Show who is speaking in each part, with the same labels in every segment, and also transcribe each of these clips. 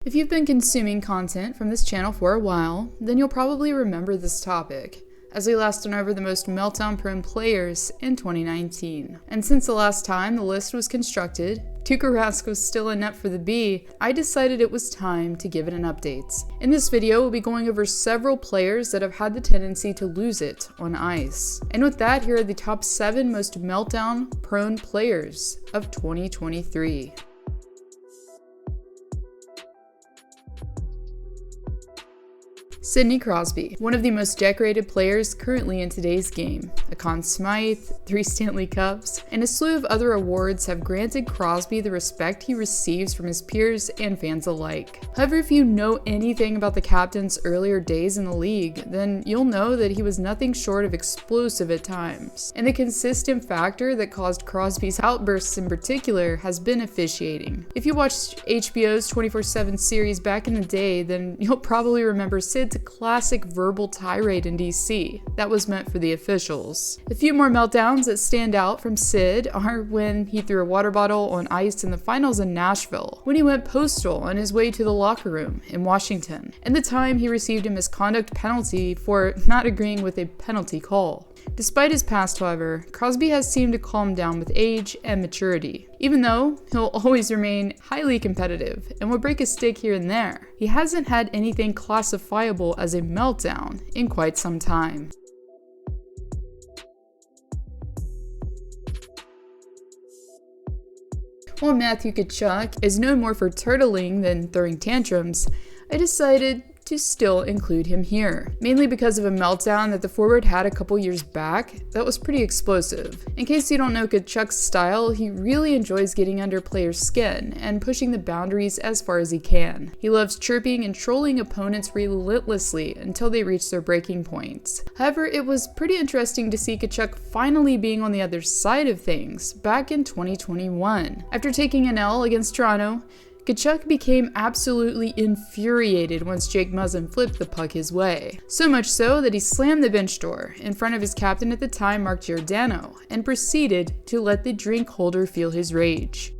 Speaker 1: If you've been consuming content from this channel for a while, then you'll probably remember this topic, as we last went over the most meltdown-prone players in 2019. And since the last time the list was constructed, Tuukka Rask was still in net for the B, I decided it was time to give it an update. In this video, we'll be going over several players that have had the tendency to lose it on ice. And with that, here are the top 7 most meltdown-prone players of 2023. Sidney Crosby, one of the most decorated players currently in today's game. A Conn Smythe, 3 Stanley Cups, and a slew of other awards have granted Crosby the respect he receives from his peers and fans alike. However, if you know anything about the captain's earlier days in the league, then you'll know that he was nothing short of explosive at times. And the consistent factor that caused Crosby's outbursts in particular has been officiating. If you watched HBO's 24/7 series back in the day, then you'll probably remember Sid's classic verbal tirade in DC that was meant for the officials. A few more meltdowns that stand out from Sid are when he threw a water bottle on ice in the finals in Nashville, when he went postal on his way to the locker room in Washington, and the time he received a misconduct penalty for not agreeing with a penalty call. Despite his past, however, Crosby has seemed to calm down with age and maturity. Even though he'll always remain highly competitive and will break a stick here and there, he hasn't had anything classifiable as a meltdown in quite some time. While Matthew Tkachuk is known more for turtling than throwing tantrums, I decided to still include him here, mainly because of a meltdown that the forward had a couple years back that was pretty explosive. In case you don't know Tkachuk's style, he really enjoys getting under players' skin and pushing the boundaries as far as he can. He loves chirping and trolling opponents relentlessly until they reach their breaking points. However, it was pretty interesting to see Tkachuk finally being on the other side of things back in 2021. After taking an L against Toronto, Tkachuk became absolutely infuriated once Jake Muzzin flipped the puck his way. So much so that he slammed the bench door in front of his captain at the time, Margiotta, and proceeded to let the drink holder feel his rage.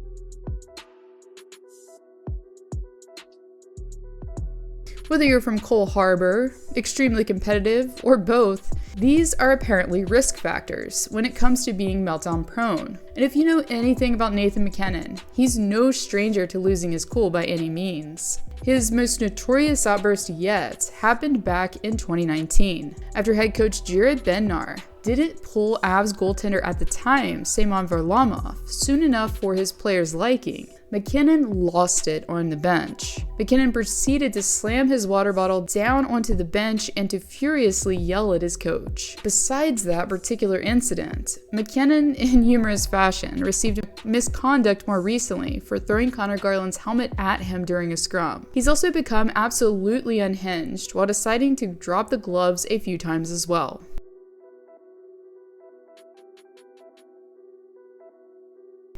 Speaker 1: Whether you're from Cole Harbor, extremely competitive, or both, these are apparently risk factors when it comes to being meltdown prone. And if you know anything about Nathan MacKinnon, he's no stranger to losing his cool by any means. His most notorious outburst yet happened back in 2019, after head coach Jared Bednar didn't pull Avs goaltender at the time, Semyon Varlamov, soon enough for his players' liking. MacKinnon lost it on the bench. MacKinnon proceeded to slam his water bottle down onto the bench and to furiously yell at his coach. Besides that particular incident, MacKinnon, in humorous fashion, received misconduct more recently for throwing Connor Garland's helmet at him during a scrum. He's also become absolutely unhinged while deciding to drop the gloves a few times as well.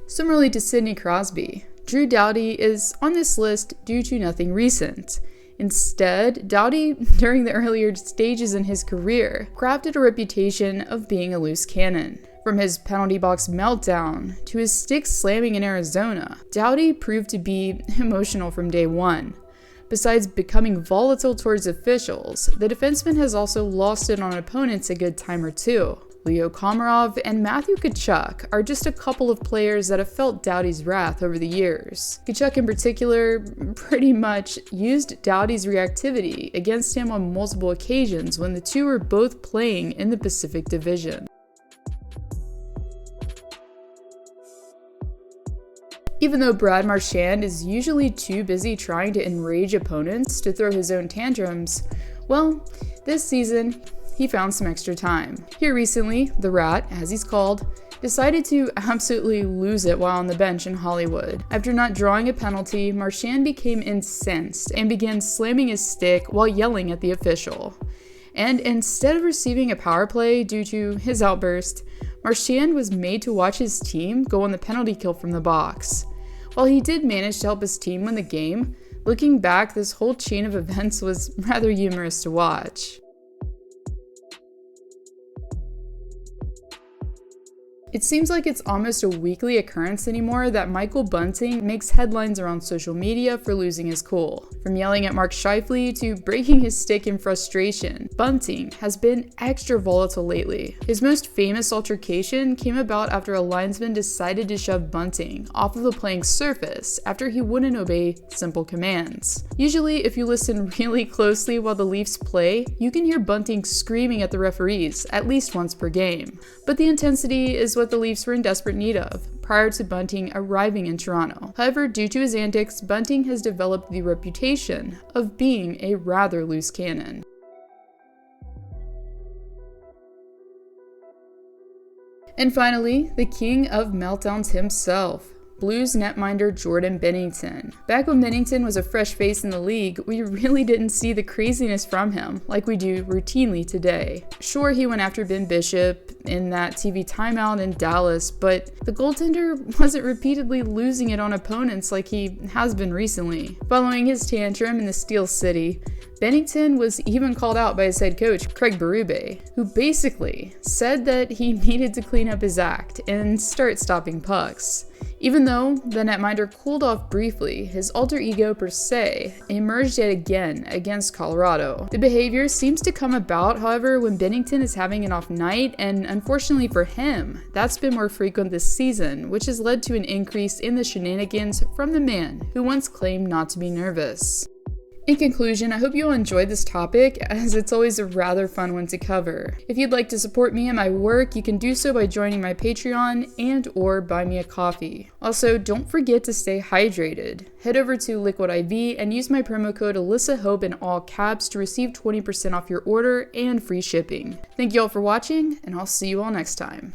Speaker 1: Similarly to Sidney Crosby, Drew Doughty is on this list due to nothing recent. Instead, Doughty, during the earlier stages in his career, crafted a reputation of being a loose cannon. From his penalty box meltdown to his stick slamming in Arizona, Doughty proved to be emotional from day one. Besides becoming volatile towards officials, the defenseman has also lost it on opponents a good time or two. Leo Komarov and Matthew Tkachuk are just a couple of players that have felt Doughty's wrath over the years. Tkachuk in particular pretty much used Doughty's reactivity against him on multiple occasions when the two were both playing in the Pacific Division. Even though Brad Marchand is usually too busy trying to enrage opponents to throw his own tantrums, well, this season, he found some extra time. Here recently, the Rat, as he's called, decided to absolutely lose it while on the bench in Hollywood. After not drawing a penalty, Marchand became incensed and began slamming his stick while yelling at the official. And instead of receiving a power play due to his outburst, Marchand was made to watch his team go on the penalty kill from the box. While he did manage to help his team win the game, looking back, this whole chain of events was rather humorous to watch. It seems like it's almost a weekly occurrence anymore that Michael Bunting makes headlines around social media for losing his cool. From yelling at Mark Scheifele to breaking his stick in frustration, Bunting has been extra volatile lately. His most famous altercation came about after a linesman decided to shove Bunting off of the playing surface after he wouldn't obey simple commands. Usually, if you listen really closely while the Leafs play, you can hear Bunting screaming at the referees at least once per game. But the intensity is what the Leafs were in desperate need of prior to Bunting arriving in Toronto. However, due to his antics, Bunting has developed the reputation of being a rather loose cannon. And finally, the king of meltdowns himself, Blues netminder Jordan Binnington. Back when Binnington was a fresh face in the league, we really didn't see the craziness from him like we do routinely today. Sure, he went after Ben Bishop in that TV timeout in Dallas, but the goaltender wasn't repeatedly losing it on opponents like he has been recently. Following his tantrum in the Steel City, Binnington was even called out by his head coach, Craig Berube, who basically said that he needed to clean up his act and start stopping pucks. Even though the netminder cooled off briefly, his alter ego per se emerged yet again against Colorado. The behavior seems to come about, however, when Binnington is having an off night, and unfortunately for him, that's been more frequent this season, which has led to an increase in the shenanigans from the man who once claimed not to be nervous. In conclusion, I hope you all enjoyed this topic, as it's always a rather fun one to cover. If you'd like to support me and my work, you can do so by joining my Patreon and/or buy me a coffee. Also, don't forget to stay hydrated. Head over to Liquid IV and use my promo code AlyssaHope in all caps to receive 20% off your order and free shipping. Thank you all for watching, and I'll see you all next time.